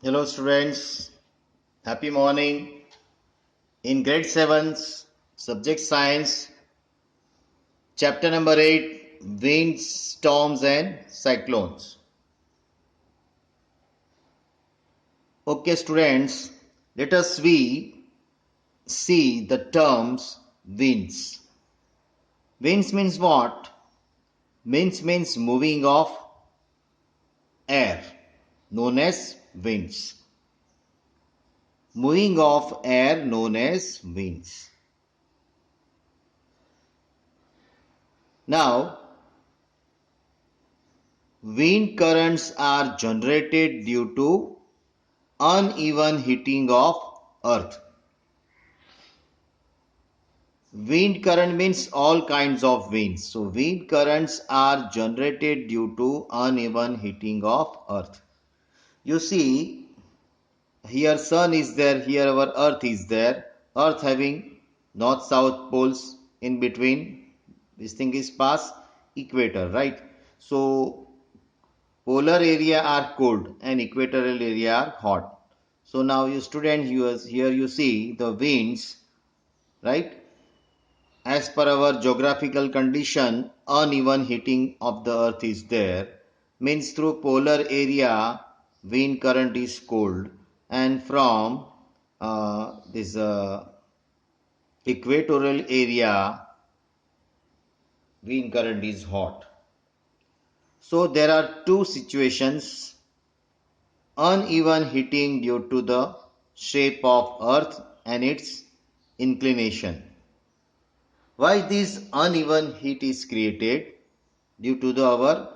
Hello students, happy morning. In grade 7's subject science, chapter number 8, winds, storms and cyclones. Okay students, let us see the terms winds. Winds means what? Winds means moving of air, known as winds. Moving of air known as winds. Now, wind currents are generated due to uneven heating of earth. Wind current means all kinds of winds. So wind currents are generated due to uneven heating of earth. You see, here sun is there, here our earth is there. Earth having north south poles in between. This thing is past equator, right? So polar area are cold and equatorial area are hot. So now you student here you see the winds, right? As per our geographical condition, uneven heating of the earth is there. Means through polar area, wind current is cold, and from this equatorial area, wind current is hot. So there are two situations: uneven heating due to the shape of earth and its inclination. Why this uneven heat is created? Due to our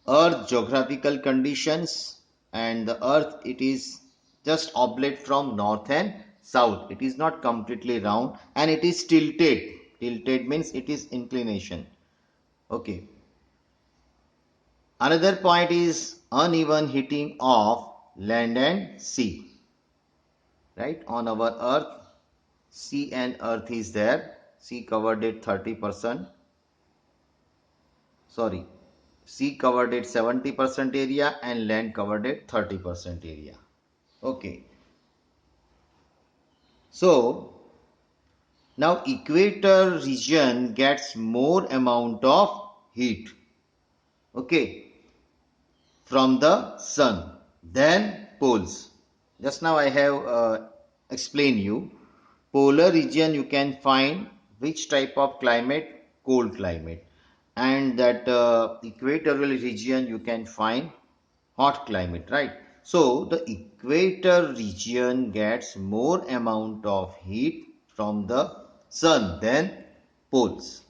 earth geographical conditions, and the earth, it is just oblate from north and south. It is not completely round and it is tilted. Tilted means it is inclination. Okay. Another point is uneven heating of land and sea. Right? On our earth, sea and earth is there. Sea covered it 30%. Sorry, sea covered it 70% area and land covered it 30% area. Okay. So now equator region gets more amount of heat. Okay. From the sun than poles. Just now I have explained you. Polar region you can find which type of climate? Cold climate. And that equatorial region you can find hot climate, right? So the equator region gets more amount of heat from the sun than poles.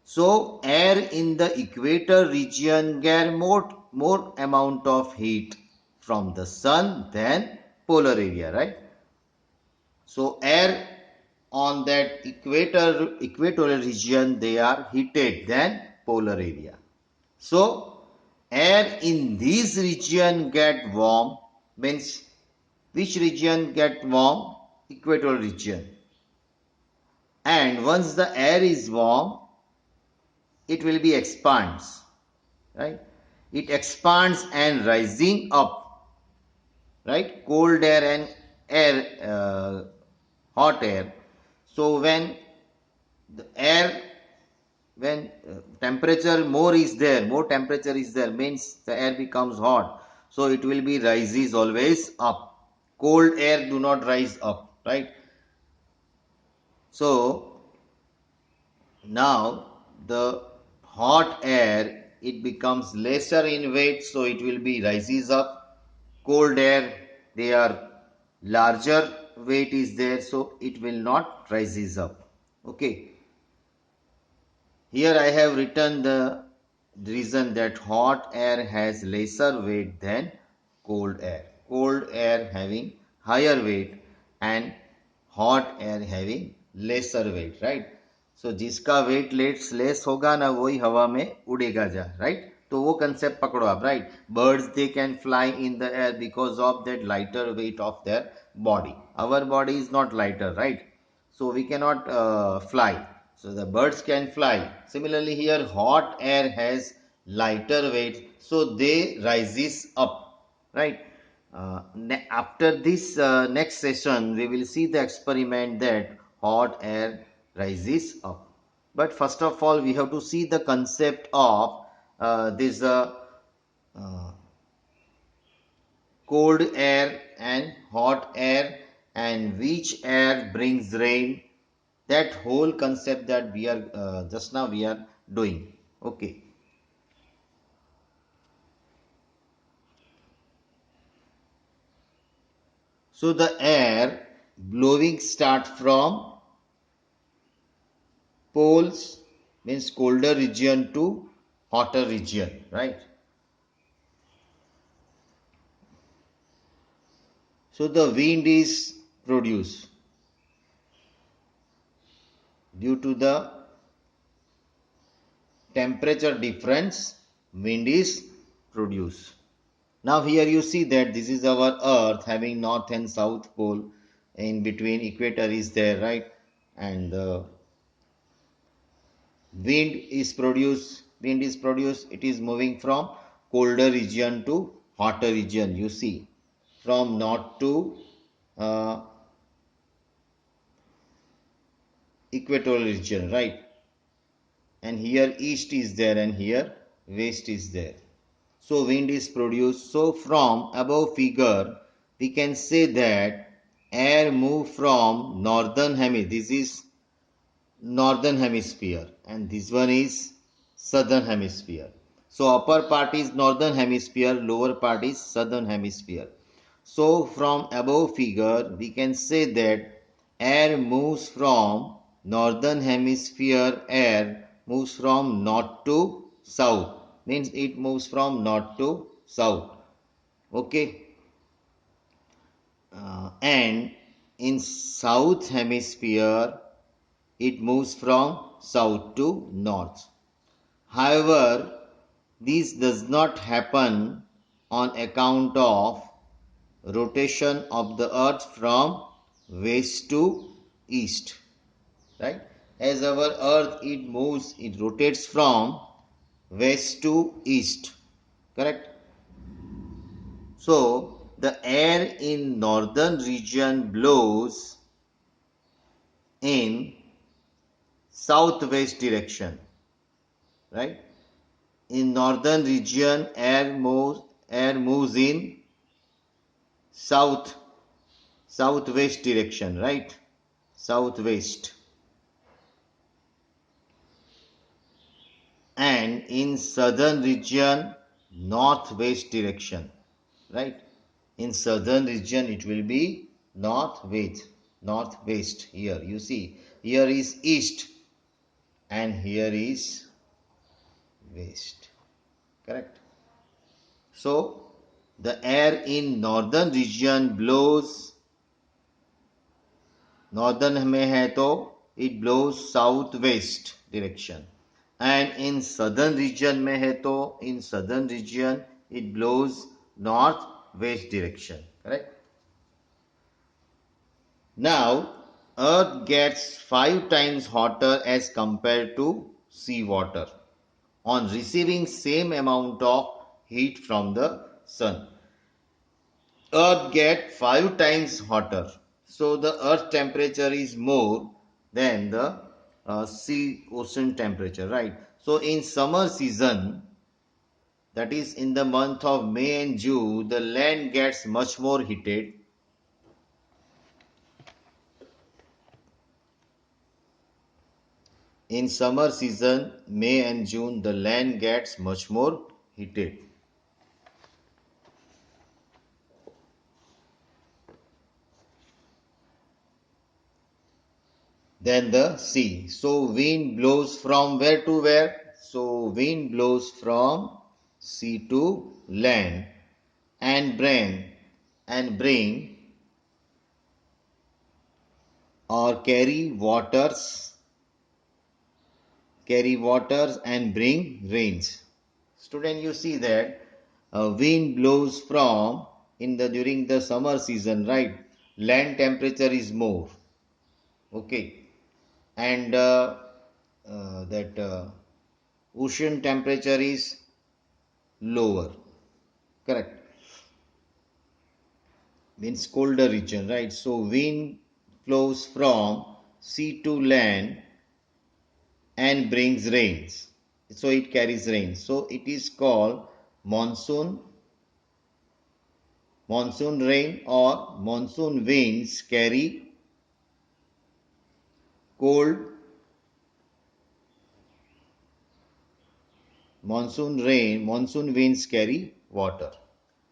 So air in the equator region get more amount of heat from the sun than polar area, right? So air on that equatorial region, they are heated than polar area. So air in this region get warm, means which region get warm? Equatorial region. And once the air is warm, it will be expands, right? It expands and rising up, right? Cold air and hot air. So when the air, when temperature more temperature is there, means the air becomes hot. So it will be rises always up. Cold air do not rise up, right? So now the hot air, it becomes lesser in weight, so it will be rises up. Cold air, they are larger weight is there, so it will not rises up. Okay. Here I have written the reason that hot air has lesser weight than cold air. Cold air having higher weight and hot air having lesser weight, right? So जिसका weight less होगा ना वही हवा में उड़ेगा जा, right? तो वो कंसेप्ट पकड़ो आप, right? Birds, they can fly in the air because of that lighter weight of their body. Our body is not lighter, right? So we cannot fly. So the birds can fly. Similarly here hot air has lighter weight, so they rises up, right? After this next session, we will see the experiment that hot air rises up. But first of all, we have to see the concept of this uh, cold air and hot air, and which air brings rain. That whole concept that we are just now we are doing. Okay. So the air blowing start from poles, means colder region to hotter region, right? So the wind is produced due to the temperature difference. Wind is produced. Now here you see that this is our earth having north and south pole, in between equator is there, right? And the wind is produced, it is moving from colder region to hotter region, you see, from north to uh, equatorial region, right? And here east is there and here west is there. So wind is produced. So from above figure we can say that air move from northern hemisphere. This is northern hemisphere and this one is southern hemisphere. So upper part is northern hemisphere, lower part is southern hemisphere. So from above figure we can say that air moves from northern hemisphere, air moves from north to south, means it moves from north to south. Okay. And in south hemisphere it moves from south to north. However, this does not happen on account of rotation of the earth from west to east, right? As our earth it moves, it rotates from west to east, correct? So the air in northern region blows in southwest direction, right? In northern region air moves in south southwest direction, right? Southwest. And in southern region northwest direction, right? In southern region it will be northwest. Here you see, here is east and here is west, correct? So the air in northern region blows, northern में है तो it blows southwest direction, and in southern region में है तो in southern region it blows northwest direction, correct? Now earth gets 5 times hotter as compared to sea water on receiving same amount of heat from the sun. Earth get 5 times hotter. So the earth temperature is more than the sea ocean temperature, right? So in summer season, that is in the month of May and June, the land gets much more heated. In summer season, May and June, the land gets much more heated than the sea. So wind blows from where to where? So wind blows from sea to land and bring or carry waters and bring rains. Student, you see that wind blows from in the during the summer season, right? Land temperature is more, okay, and that ocean temperature is lower, correct? means colder region, right? So wind flows from sea to land and brings rains. So it carries rain. So it is called monsoon, monsoon rain or monsoon winds carry cold, monsoon rain, monsoon winds carry water.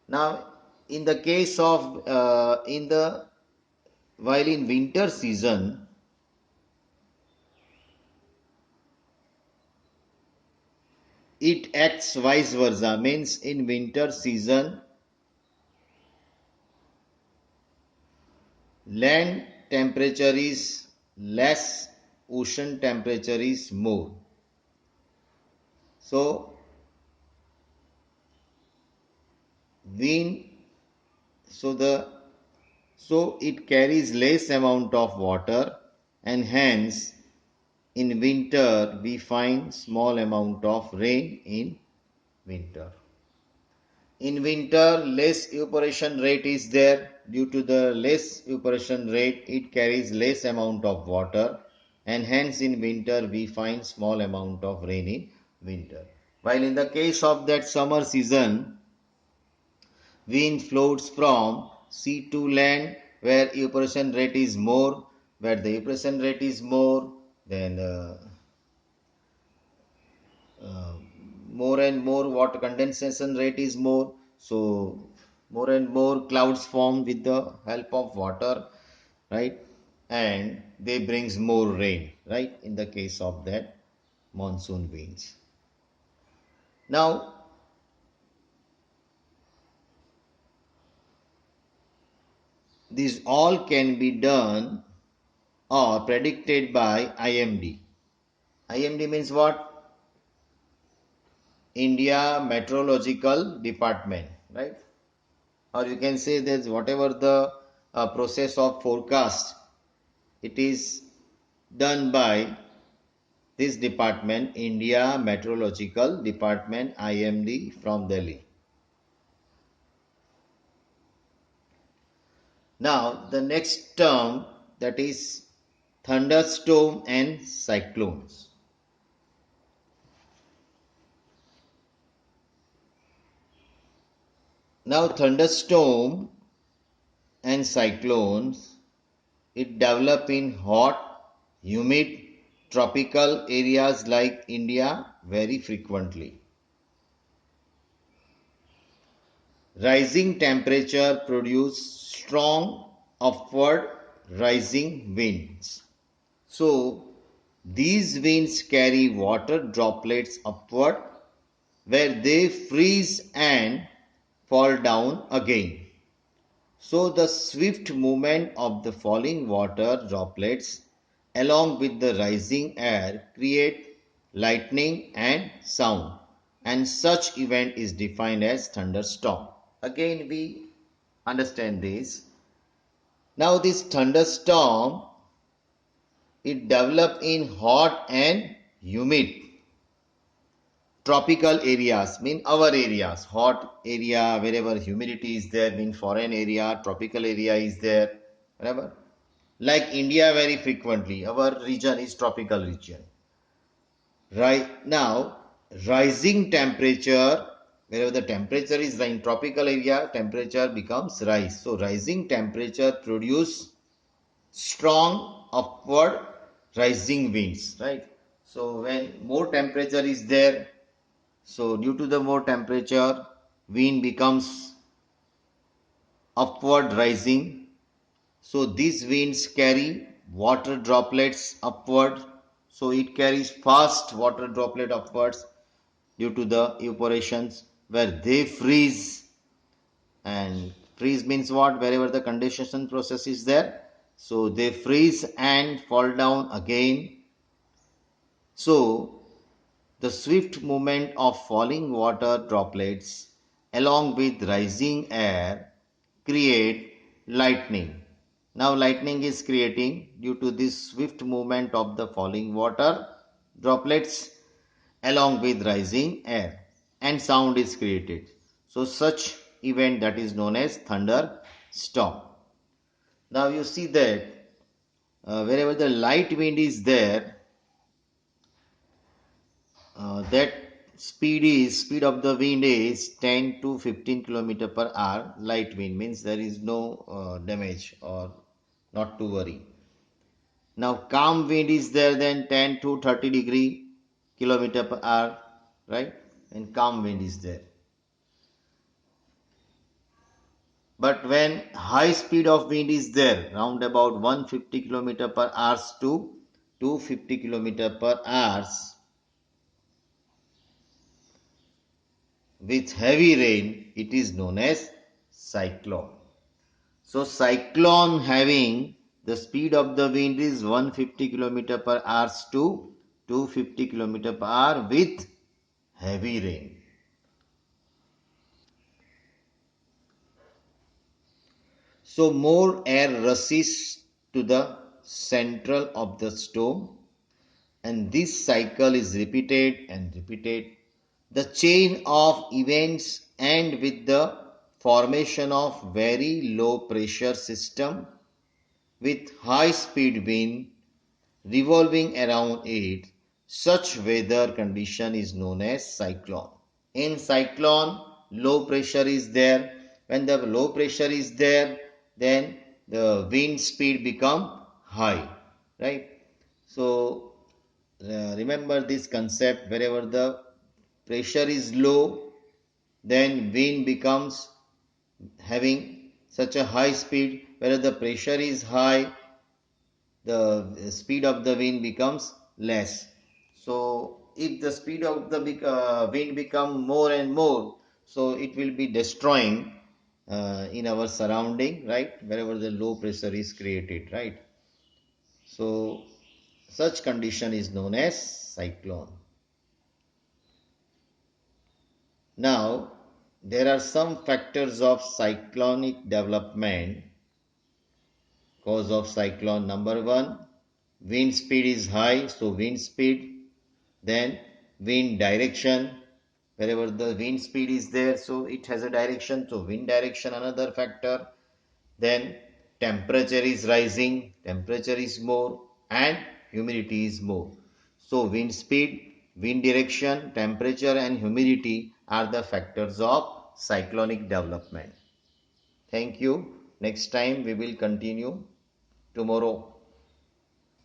Now, in the case of while in winter season, it acts vice versa. Means in winter season, land temperature is less, ocean temperature is more. So wind, so the so it carries less amount of water, and hence in winter we find small amount of rain in winter. In winter, less evaporation rate is there. Due to the less evaporation rate, it carries less amount of water, and hence in winter we find small amount of rain in winter. While in the case of that summer season, wind floats from sea to land where evaporation rate is more. Where the evaporation rate is more, then uh, more and more water condensation rate is more, so more and more clouds form with the help of water, right? And they brings more rain, right, in the case of that monsoon winds. Now these all can be done or predicted by IMD. IMD means what? India Meteorological Department, right? Or you can say that whatever the process of forecast, it is done by this department, India Meteorological Department, IMD, from Delhi. Now the next term, that is thunderstorm and cyclones. Now thunderstorm and cyclones, it develop in hot, humid, tropical areas like India very frequently. Rising temperature produce strong upward rising winds. So these winds carry water droplets upward where they freeze and fall down again. So the swift movement of the falling water droplets along with the rising air create lightning and sound, and such event is defined as thunderstorm. Again we understand this. Now this thunderstorm, it develop in hot and humid tropical areas, mean our areas, hot area wherever humidity is there, mean foreign area, tropical area is there, whatever. Like India very frequently, our region is tropical region. Right now, rising temperature, wherever the temperature is in tropical area, temperature becomes rise. So rising temperature produce strong upward rising winds, right? So when more temperature is there, so due to the more temperature, wind becomes upward rising. So these winds carry water droplets upward. So it carries fast water droplet upwards due to the evaporations where they freeze. And freeze means what? Wherever the condensation process is there. So they freeze and fall down again. So the swift movement of falling water droplets along with rising air create lightning. Now lightning is creating due to this swift movement of the falling water droplets along with rising air, and sound is created. So such event that is known as thunderstorm. stop. Now you see that wherever the light wind is there, that speed of the wind is 10 to 15 kilometer per hour. Light wind means there is no damage or not to worry. Now calm wind is there, then 10 to 30 kilometer per hour, right? And calm wind is there. But when high speed of wind is there, round about 150 kilometer per hour to 250 kilometer per hour, with heavy rain, it is known as cyclone. So cyclone having the speed of the wind is 150 kilometer per hour to 250 kilometer per hour with heavy rain. So more air rushes to the central of the storm, and this cycle is repeated and repeated. The chain of events end with the formation of very low pressure system with high speed wind revolving around it. Such weather condition is known as cyclone. In cyclone, low pressure is there. When the low pressure is there, then the wind speed become high, right? So remember this concept: wherever the pressure is low, then wind becomes having such a high speed. Whereas the pressure is high, the speed of the wind becomes less. So if the speed of the wind become more and more, so it will be destroying in our surrounding, right, wherever the low pressure is created, right? So such condition is known as cyclone. Now there are some factors of cyclonic development. Cause of cyclone: number one, wind speed is high, so wind speed. Then wind direction, wherever the wind speed is there, so it has a direction, so wind direction another factor. Then temperature is rising, temperature is more, and humidity is more. So wind speed, wind direction, temperature and humidity are the factors of cyclonic development. Thank you. Next time we will continue tomorrow.